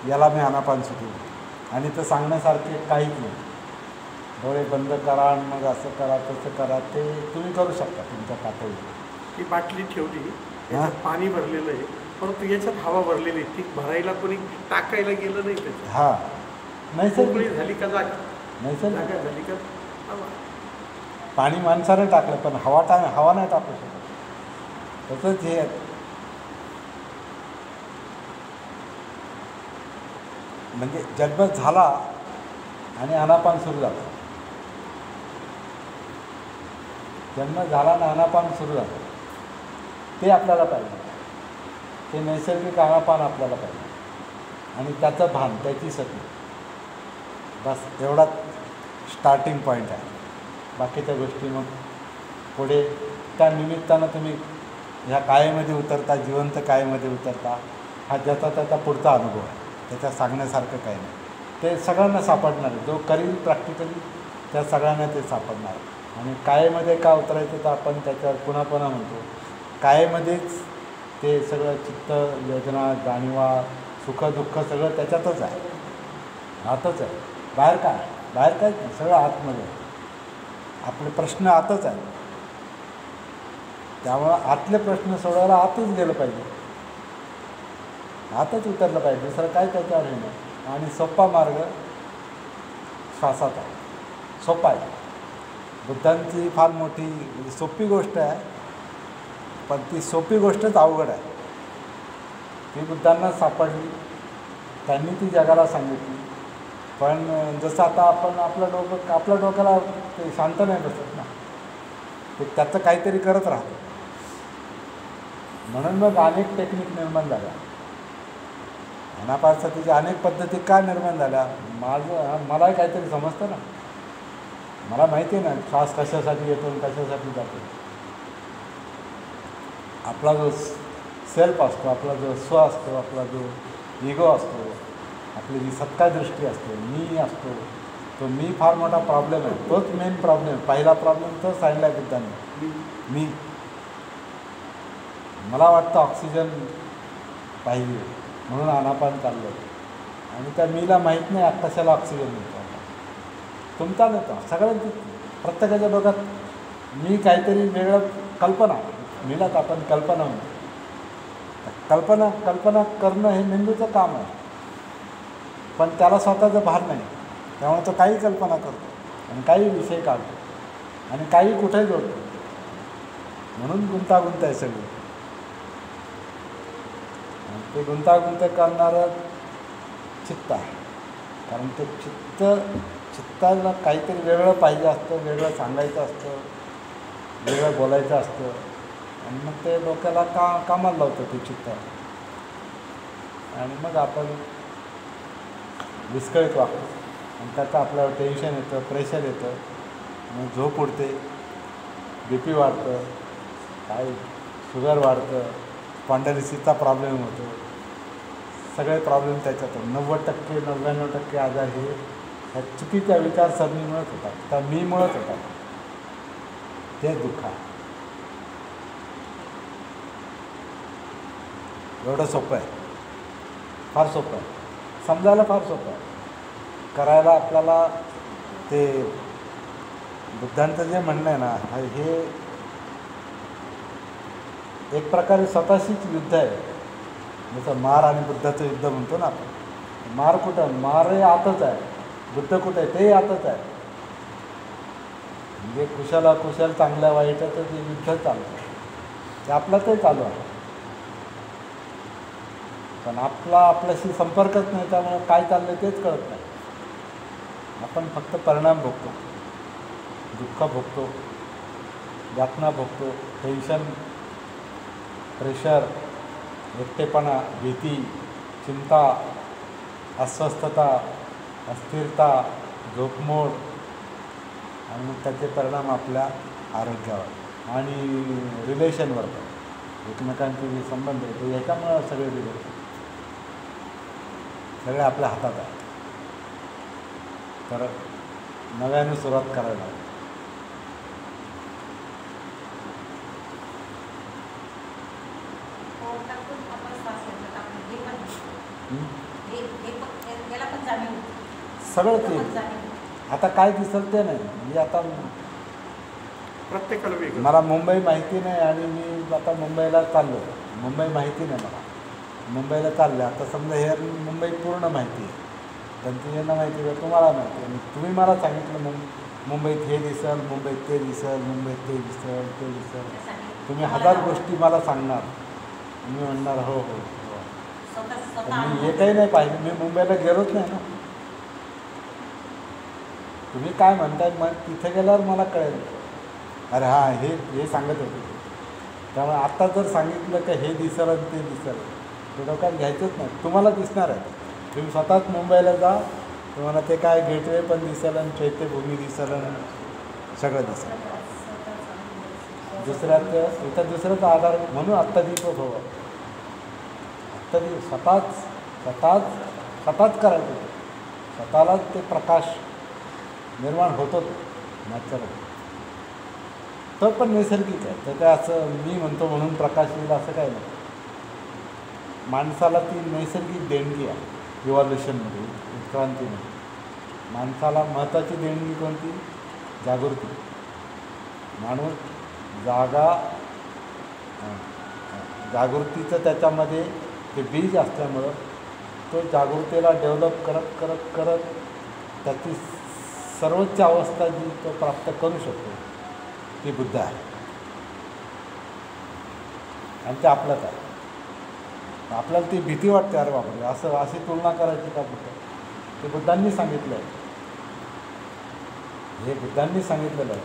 याला मी आनापान शिकवलं. आणि ते सांगण्यासारखे काहीच नाही. डोळे बंद करा आणि मग असं करा, तसं करा, ते तुम्ही करू शकता तुमच्या पातळीवर. ही बाटली ठेवली, याच्यात पाणी भरलेलं आहे, परंतु याच्यात हवा भरलेली आहे. ती भरायला कोणी टाकायला गेलं नाही त्याच्यात. हां, मोकळी नैसर्गिक झाली का जागा नैसर्गिक जागा झाली का हवा. पाणी माणसाने टाकलं, पण हवा नाही टाकू शकत. तसंच हे म्हणजे जन्म झाला आणि आनापान सुरू झालं. जन्म झाला आणि आनापान सुरू झालं, ते आपल्याला पाहिजे. ते नैसर्गिक आनापान आपल्याला पाहिजे आणि त्याचं भान, त्याची सती. बस एवढाच स्टार्टिंग पॉईंट आहे. बाकीच्या गोष्टी मग पुढे त्या निमित्तानं तुम्ही ह्या कायेमध्ये उतरता, जिवंत कायेमध्ये उतरता. हा ज्याचा त्याचा पुढचा अनुभव आहे, त्याच्या सांगण्यासारखं काही नाही. ते सगळ्यांना सापडणार आहे. जो करील प्रॅक्टिकली त्या सगळ्यांना ते सापडणार. आणि कायेमध्ये का उतरायचं तर आपण त्याच्यावर पुन्हा म्हणतो, कायेमध्येच ते सगळं चित्त, वेदना, जाणीवा, सुखदुःख सगळं त्याच्यातच आहे, आतच आहे. बाहेर काय? बाहेर काहीच नाही, सगळं आतमध्ये आहे. आपले प्रश्न आतच आहेत. त्यामुळं आतले प्रश्न सोडवायला आतच गेलं पाहिजे, आतच उतरलं पाहिजे. दुसरं काय त्याच्यावर हे नाही. आणि सोपा मार्ग श्वासाचा, सोपा आहे. बुद्धांची फार मोठी म्हणजे सोपी गोष्ट आहे, पण ती सोपी गोष्टच अवघड आहे. ती बुद्धांना सापडली, त्यांनी ती जगाला सांगितली. पण जसं आता आपण आपल्या डोक्याला ते शांत नाही बसत ना, ते त्याचं काहीतरी करत राहतं. म्हणून मग अनेक टेक्निक निर्माण झाल्या, अनापासतीच्या अनेक पद्धती का निर्माण झाल्या. मलाही काहीतरी समजतं ना, मला माहिती आहे ना श्वास कशासाठी येतो आणि कशासाठी जातो. आपला जो सेल्फ असतो, आपला जो स्व असतो, आपला जो इगो असतो, आपली जी सत्तादृष्टी असते, मी असतो, तो मी फार मोठा प्रॉब्लेम आहे. तोच मेन प्रॉब्लेम, पहिला प्रॉब्लेम तो सांगितला आहे बुद्धांनी, मी. मला वाटतं ऑक्सिजन पाहिजे म्हणून आनापान चाललं, आणि त्या मीला माहीत नाही कशाला ऑक्सिजन मिळतो. तुमचा नव्हता सगळ्यांची, प्रत्येकाच्या डोक्यात मी काहीतरी वेगळं कल्पना, मीलाच आपण कल्पना म्हणतो. कल्पना करणं हे मेंदूचं काम आहे, पण त्याला स्वतःचं भान नाही. त्यामुळे तो काही कल्पना करतो आणि काही विषय काढतो आणि काही कुठे जोडतो, म्हणून गुंतागुंत आहे सगळी. ते गुंतागुंत करणारं चित्त आहे, कारण ते चित्ताला काहीतरी वेगळं पाहिजे असतं, वेगळं सांगायचं असतं, वेगळं बोलायचं असतं, आणि मग ते डोक्याला कामाला लावतं ते चित्त, आणि मग आपण विस्कळीत वागतो आणि त्याचं आपल्यावर टेन्शन येतं, प्रेशर येतं, मग झोप उडते, BP वाढतं, काय शुगर वाढतं, स्पॉन्डिलिसिसचा प्रॉब्लेम होतो. सगळे प्रॉब्लेम त्याच्यातून 90% 99% आजार हे ह्या चुकीच्या विचारसरणीमुळेच होतात, त्या मीमुळेच होतात. ते दुःख आहे. एवढं सोपं आहे, फार सोपं आहे, समजायला फार सोपं आहे, करायला आपल्याला ते बुद्धांचं जे म्हणणं आहे ना, हे एक प्रकारे स्वतःशीच युद्ध आहे. जसं मार आणि बुद्धाचं युद्ध म्हणतो ना आपण. मार कुठं, मार हे आतच आहे, बुद्ध कुठं आहे तेही आतच आहे. म्हणजे कुशल चांगल्या वाईटाचं जे युद्ध चालतं ते आपल्यातही चालू आहे, पण आपल्याशी संपर्कच नाही, त्यामुळे काय चाललं तेच कळत नाही. आपण फक्त परिणाम भोगतो, दुःख भोगतो, यातना भोगतो, टेन्शन, प्रेशर, एकटेपणा, भीती, चिंता, अस्वस्थता, अस्थिरता, झोपमोड, आणि मग त्याचे परिणाम आपल्या आरोग्यावर आणि रिलेशनवर पण. एकमेकांचे जे संबंध आहे ते याच्यामुळं सगळे रिलेशन सगळे आपल्या हातात आहे. तर नव्याने सुरुवात करायला हवी. सगळं ते आता काय दिसलं ते नाही. मी आता प्रत्येकाला वेगळं. मला मुंबई माहिती नाही आणि मी आता मुंबईला चाललो. मुंबई माहिती नाही मला, मुंबईला चाललं. आता समजा हे मुंबई पूर्ण माहिती आहे, त्यांची यांना माहिती आहे, तुम्हाला माहिती आहे. तुम्ही मला सांगितलं मुंबईत हे दिसेल, मुंबईत ते दिसेल, मुंबईत ते दिसेल, ते दिसेल. तुम्ही 1000 गोष्टी मला सांगणार, मी म्हणणार हो हो हो. मी एकही नाही पाहिजे, मी मुंबईला गेलोच नाही ना. तुम्ही काय म्हणताय, मग तिथे गेल्यावर मला कळेल, अरे हां हे सांगत होते. त्यामुळे आत्ता जर सांगितलं की हे दिसेल आणि ते दिसेल, ते डोक्यात घ्यायचंच नाही. तुम्हाला दिसणार आहे. तुम्ही स्वतःच मुंबईला जा, तुम्हाला ते काय गेटवे पण दिसेल आणि चैत्यभूमी दिसेल आणि सगळं दिसेल. दुसऱ्याचा आधार म्हणून आत्ता दीपक हवं. आत्ता स्वतःच करायचं, स्वतःलाच ते प्रकाश निर्माण होतो नॅचरल. तो पण नैसर्गिक आहे. तर काय असं मी म्हणतो म्हणून प्रकाश येईल असं काय नाही. माणसाला ती नैसर्गिक देणगी आहे. इव्हॉल्युशनमध्ये, उत्क्रांतीमध्ये माणसाला महत्त्वाची देणगी कोणती? जागृती. माणूस जागृतीचं त्याच्यामध्ये ते बीज असल्यामुळं तो जागृतीला डेव्हलप करत त्याची सर्वोच्च अवस्था जी तो प्राप्त करू शकतो ती बुद्ध आहे आणि ते आपलंच आहे. आपल्याला ती भीती वाटते, अरे बापरे अशी तुलना करायची का बुद्ध? ते बुद्धांनी सांगितलं आहे, हे बुद्धांनी सांगितलेलं आहे.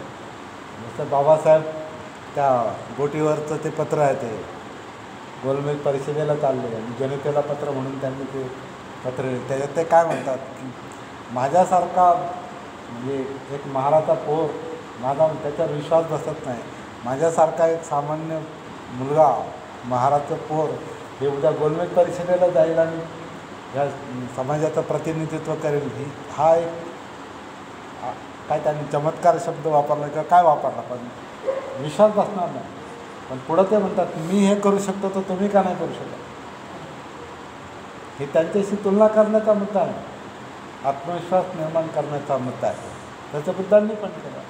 जसं बाबासाहेब त्या बोटीवरचं ते पत्र आहे, ते गोलमेज परिषदेला चालले आणि जनतेला पत्र म्हणून त्यांनी ते पत्र लिहिलं. त्याच्यात ते काय म्हणतात की माझ्यासारखा म्हणजे एक महाराचा पोर, माझा त्याच्यावर विश्वास बसत नाही, माझ्यासारखा एक सामान्य मुलगा महाराचं पोर हे उद्या गोलमेज परिषदेला जाईल आणि या समाजाचं प्रतिनिधित्व करेल, हा एक काय त्यांनी चमत्कार शब्द वापरला किंवा काय वापरला, पण विश्वास बसणार नाही. पण पुढं ते म्हणतात मी हे करू शकतो तर तुम्ही का नाही करू शकत? हे त्यांच्याशी तुलना करण्याचा मुद्दा आहे, आत्मविश्वास निर्माण करण्याचा मुद्दा आहे. त्याचं बुद्धांनी पण केलं,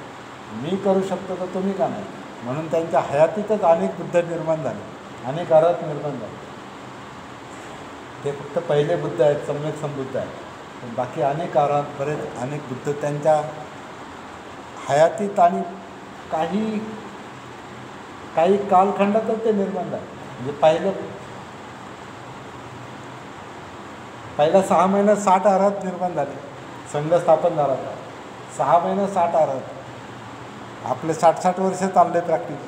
मी करू शकतो तर तुम्ही का नाही. म्हणून त्यांच्या हयातीतच अनेक बुद्ध निर्माण झाले, अनेक अर्हत निर्माण झाले. ते फक्त पहिले बुद्ध आहेत, सम्यक संबुद्ध आहेत, पण बाकी अनेक अर्हत बरेच अनेक बुद्ध त्यांच्या हयातीत आणि काही कालखंडातच ते निर्माण झाले. म्हणजे पहिल्या 6 महिन्यात 60 अर्हत निर्माण झाले, संघ स्थापन झाला होता. 6 महिन्यात 60 अर्हत. आपले 60-60 वर्ष चालले प्रॅक्टिस,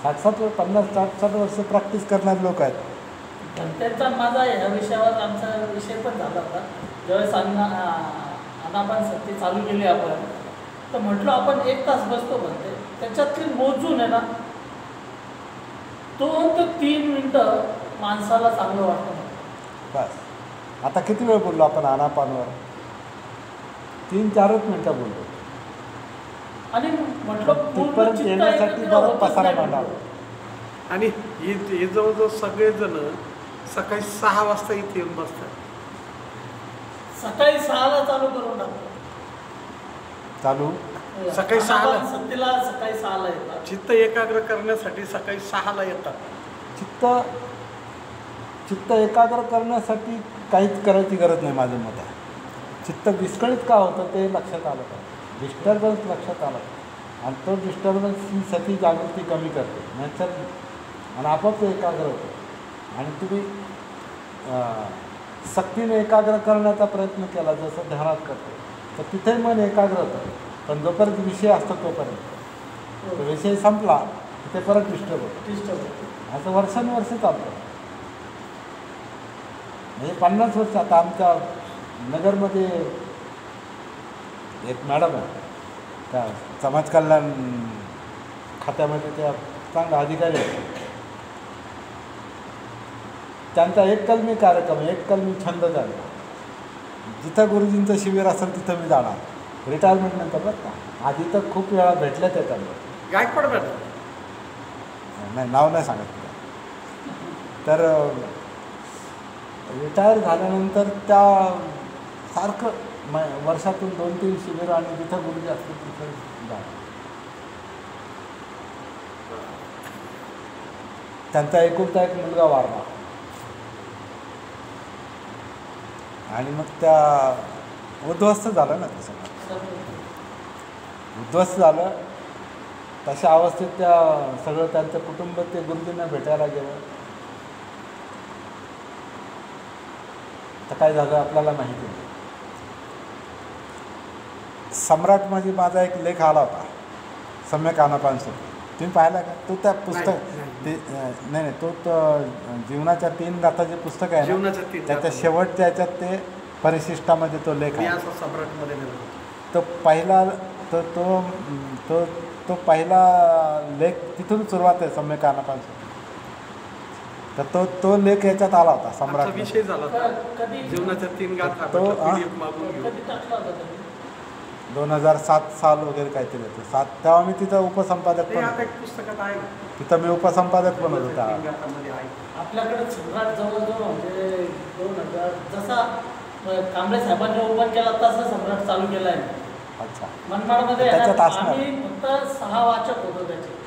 50-60 वर्ष प्रॅक्टिस करणारे लोक आहेत. त्यांचा माझा ह्या विषयावर आमचा विषय पण झाला होता. ज्यावेळेस आनापानसती चालू केली आपण, तर म्हटलं आपण 1 तास बसतो म्हणते, त्याच्यातली मोजून आहे ना 2 ते 3 मिनटं माणसाला चांगलं वाटतं. बस आता किती वेळ बोललो आपण आनापानवर? 3-4 मिनटं बोललो. आणि म्हटलं तिथपर्यंत येण्यासाठी बरं पसारा मांडावा. आणि हे जवळजवळ सगळेजण सकाळी 6 वाजता इथे येऊन बसतात. सकाळी 6ला चालू करून टाकतो. चालू सकाळी 6ला सत्तेला सकाळी 6ला येतात. चित्त एकाग्र करण्यासाठी सकाळी 6ला येतात. चित्त एकाग्र करण्यासाठी काहीच करायची गरज नाही माझं मत आहे. चित्त विस्कळीत का होतं ते लक्षात आलं पाहिजे, डिस्टर्बन्स लक्षात आला आणि तो डिस्टर्बन्स ही सती जागृती कमी करते नॅचरली आणि आपोआप एकाग्र होतं. आणि तुम्ही सक्तीने एकाग्र करण्याचा प्रयत्न केला जसं ध्यानात करतो तर तिथे मन एकाग्र होतं. पण जोपर्यंत विषय असतो तोपर्यंत तो विषय संपला ते परत डिस्टर्ब होतं. असं वर्षानुवर्ष चालतं. म्हणजे 50 वर्ष. आता आमच्या नगरमध्ये एक मॅडम आहे, त्या समाज कल्याण खात्यामध्ये त्या चांगला अधिकारी आहेत. त्यांचा एककलमी कार्यक्रम, एककलमी छंद झाला. जिथं गुरुजींचं शिबिर असेल तिथं मी जाणार. रिटायरमेंट नंतर बरं का, आधी तर खूप वेळा भेटल्या त्या त्यांना. गायकवाड मॅडम नाही, नाव नाही सांगत तुला. तर रिटायर झाल्यानंतर त्या सारखं वर्षातून 2-3 शिबिरं आणि जिथं गुरुजी असतील तिथं जाणार. त्यांचा एकुलता एक मुलगा वारला आणि मग त्या उद्ध्वस्त झालं ना, ते सगळं उद्ध्वस्त झालं. तशा अवस्थेत त्या सगळं त्यांचं कुटुंब ते गुरुजींना भेटायला गेलं. तर काय झालं आपल्याला माहिती नाही. सम्राट म्हणजे माझा एक लेख आला होता, सम्यक आनापानसती. तुम्ही पाहिला का? तो त्या पुस्तक ते नाही तो जीवनाच्या 3 गाथा जे पुस्तक आहे ना, त्याच्या शेवटच्या ह्याच्यात ते परिशिष्टामध्ये तो लेख आहे. सम्राटमध्ये तो पहिला तो पहिला लेख तिथून सुरुवात आहे सम्यक आनापानसती. तर तो लेख याच्यात आला होता सम्राट विषय झाला कधी जीवनाच्या 3 गाथा. तो मागून घेऊ. कधी टाकला होता तुम्ही? 2007 साल वगैरे काहीतरी होतं. 7 तेव्हा मी तिथं उपसंपादक पण आता एक पुस्तकात आहे, तिथं मी उपसंपादक पण होतो त्या. 3 गाथांमध्ये आहे. आपल्याकडे सम्राट जवळजवळ म्हणजे 2000 जसा कांबळे साहेबांनी ओपन केला तसा सम्राट चालू केला आहे. अच्छा, मनमाडमध्ये त्याच्यात असणार. आम्ही फक्त 6 वाचक होतो त्याचे.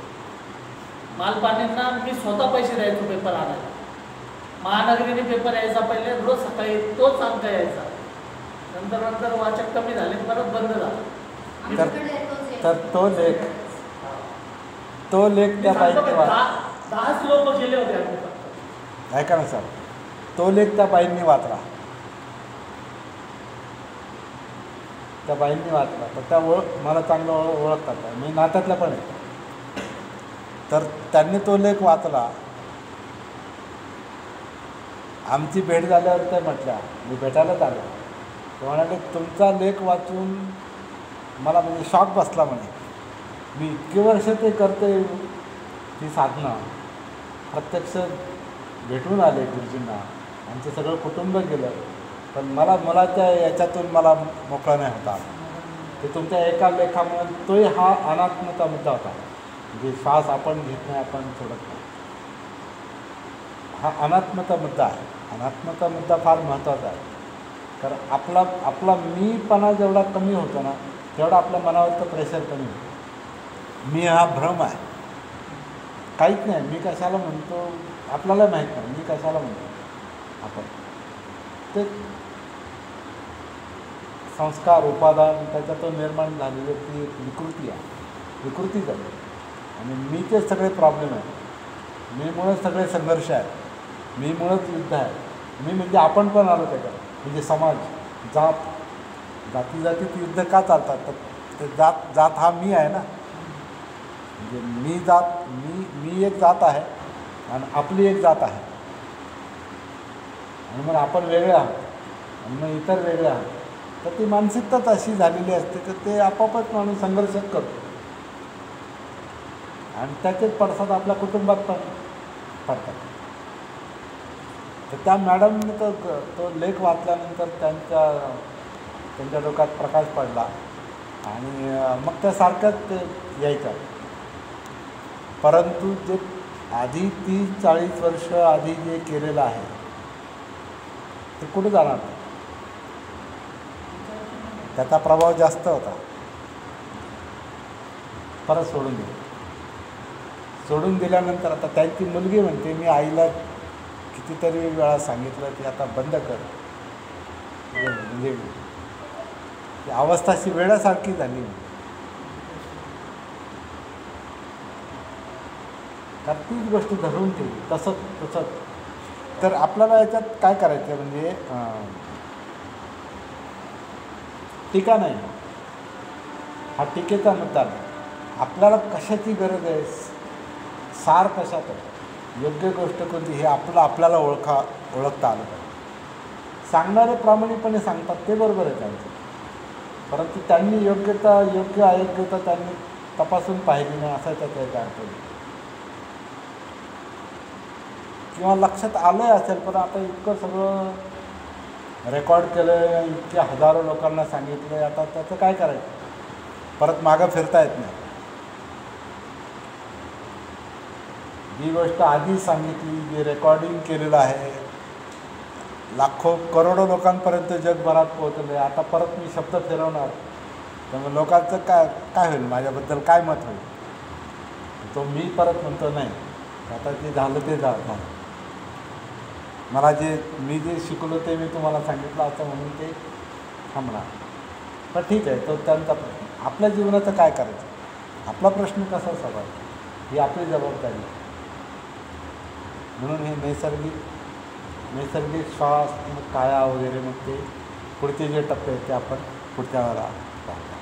मालपाणींना मी स्वतः पैसे द्यायचो पेपर आणायला. महानगरीने पेपर यायचा पहिले, रोज सकाळी तोच अंक यायचा. नंतर नंतर वाचक कमी झाले, परत बंद झालं. आमच्याकडे तोच आहे. तर तो लेख त्या बाईंनी वाचला. 10च लोक गेले होते आम्ही फक्त. ऐका ना सर, तो लेख त्या बाईंनी वाचला. त्या बाईंनी वाचला तर त्या मला चांगलं ओळखतात, मी नात्यातल्या पण आहे. तर त्यांनी तो लेख वाचला. आमची भेट झाल्यावर ते म्हटल्या, मी भेटायलाच आलो. ते म्हणाले तुमचा लेख वाचून मला म्हणजे शॉक बसला म्हणे. मी इतकी वर्ष ते करते ती साधना, प्रत्यक्ष भेटून आले गुरुजींना, आमचं सगळं कुटुंब गेलं, पण मला त्या याच्यातून मला मोकळा नाही होता. ते तुमच्या एका लेखामुळे तोही हा अनात्मता मुद्दा होता. म्हणजे श्वास आपण घेत नाही, आपण सोडत नाही, हा अनात्मता मुद्दा आहे. अनात्मता मुद्दा फार महत्त्वाचा आहे. कारण आपला मीपणा जेवढा कमी होतो ना, तेवढा आपल्या मनावरचं प्रेशर कमी होतं. मी हा भ्रम आहे, काहीच नाही. मी कशाला म्हणतो आपल्याला माहीत नाही, मी कशाला म्हणतो. आपण ते संस्कार उपादान त्याच्यातून निर्माण झालेली ती एक विकृतीच आहे. आणि मीचे सगळे प्रॉब्लेम आहेत, मीमुळेच सगळे संघर्ष आहेत, मीमुळेच युद्ध आहे. मी म्हणजे आपण पण आलो त्याच्यात. म्हणजे समाज, जातीत युद्ध का चालतात, तर ते जात हा मी आहे ना. म्हणजे मी एक जात आहे आणि आपली एक जात आहे, आणि मग आपण वेगळे आहोत आणि मग इतर वेगळे आहोत. तर ती मानसिकताच अशी झालेली असते तर ते आपोआपच माणूस संघर्षच करतो. आणि त्याचेच पडसाद आपल्या कुटुंबात पण पडतात. तर त्या मॅडमने तो लेख वाचल्यानंतर त्यांच्या डोक्यात प्रकाश पडला आणि मग त्या सारख्याच ते यायच्या. परंतु जे आधी 30-40 वर्ष आधी जे केलेलं आहे ते कुठे जाणार नाही. त्याचा प्रभाव जास्त होता. परत सोडून दिल्यानंतर आता त्यांची मुलगी म्हणते, मी आईला कितीतरी वेळा सांगितलं की आता बंद कर. म्हणजे अवस्था अशी वेळासारखी झाली. कारण तीच गोष्ट धरून ठेवली तसंच. तर आपल्याला याच्यात काय करायचं म्हणजे टीका नाही, हा टीकेचा मुद्दा नाही. आपल्याला कशाची गरज आहे, सार कशात आहे, योग्य गोष्ट कोणती हे आपल्याला ओळखता आलं पाहिजे. सांगणारे प्रामाणिकपणे सांगतात ते बरोबर आहे त्यांचं, परंतु त्यांनी योग्य अयोग्यता त्यांनी तपासून पाहिली नाही असं त्याचा अर्थ आहे. किंवा लक्षात आलं असेल पण आता इतकं सगळं रेकॉर्ड केलं, इतक्या हजारो लोकांना सांगितलं, आता त्याचं काय करायचं, परत मागं फिरता येत नाही. जी गोष्ट आधी सांगितली, जे रेकॉर्डिंग केलेलं आहे, लाखो करोडो लोकांपर्यंत जगभरात पोहोचले, आता परत मी शब्द फिरवणार, त्यामुळे लोकांचं काय होईल, माझ्याबद्दल काय मत होईल. तो मी परत म्हणतो नाही, आता ते झालं ते झालं. मला मी जे शिकलो ते मी तुम्हाला सांगितलं असं म्हणून ते थांबणार. पण ठीक आहे, तो त्यांचा प्रश्न. आपल्या जीवनाचं काय करायचं, आपला प्रश्न कसा सोडवायचा ही आपली जबाबदारी. म्हणून हे नैसर्गिक श्वास, काया वगैरे, मग ते पुढचे जे टप्पे आहेत ते आपण पुढच्या वेळेला पाहतो.